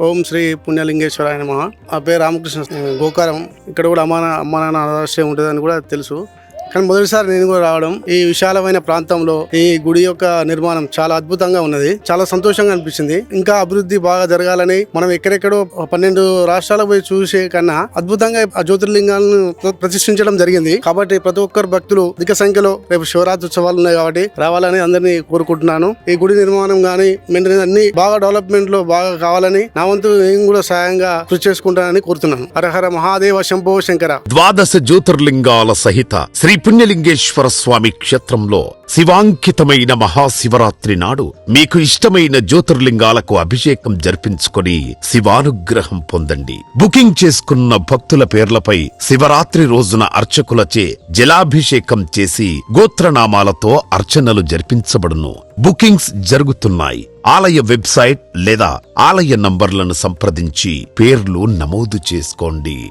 ఓం శ్రీ పుణ్యలింగేశ్వరాయ నమః. నా పేరు రామకృష్ణ, గోకారం. ఇక్కడ కూడా అమ్మ నాన్న ఆదర్శం ఉంటుందని కూడా తెలుసు. కానీ మొదటిసారి నేను కూడా రావడం, ఈ విశాలమైన ప్రాంతంలో ఈ గుడి యొక్క నిర్మాణం చాలా అద్భుతంగా ఉన్నది. చాలా సంతోషంగా అనిపించింది. ఇంకా అభివృద్ధి బాగా జరగాలని మనం ఎక్కడెక్కడో 12 రాష్ట్రాలకు పోయి చూసే కన్నా అద్భుతంగా ఆ జ్యోతిర్లింగాలను ప్రతిష్ఠించడం జరిగింది. కాబట్టి ప్రతి ఒక్కరు భక్తులు అధిక సంఖ్యలో రేపు శివరాత్రి ఉత్సవాలు ఉన్నాయి కాబట్టి రావాలని అందరినీ కోరుకుంటున్నాను. ఈ గుడి నిర్మాణం గానీ అన్ని బాగా డెవలప్మెంట్ లో బాగా కావాలని నా వంతు నేను కూడా సాయంగా కృషి చేసుకుంటానని కోరుతున్నాను. హరహర మహాదేవ శంభో శంకర. ద్వాదశ జ్యోతిర్లింగాల సహిత శ్రీ పుణ్యలింగేశ్వర స్వామి క్షేత్రంలో శివాంకితమైన మహాశివరాత్రి నాడు మీకు ఇష్టమైన జ్యోతిర్లింగాలకు అభిషేకం జరిపించుకొని శివానుగ్రహం పొందండి. బుకింగ్ చేసుకున్న భక్తుల పేర్లపై శివరాత్రి రోజున అర్చకులచే జలాభిషేకం చేసి గోత్రనామాలతో అర్చనలు జరిపించబడును. బుకింగ్స్ జరుగుతున్నాయి. ఆలయ వెబ్సైట్ లేదా ఆలయ నంబర్లను సంప్రదించి పేర్లు నమోదు చేసుకోండి.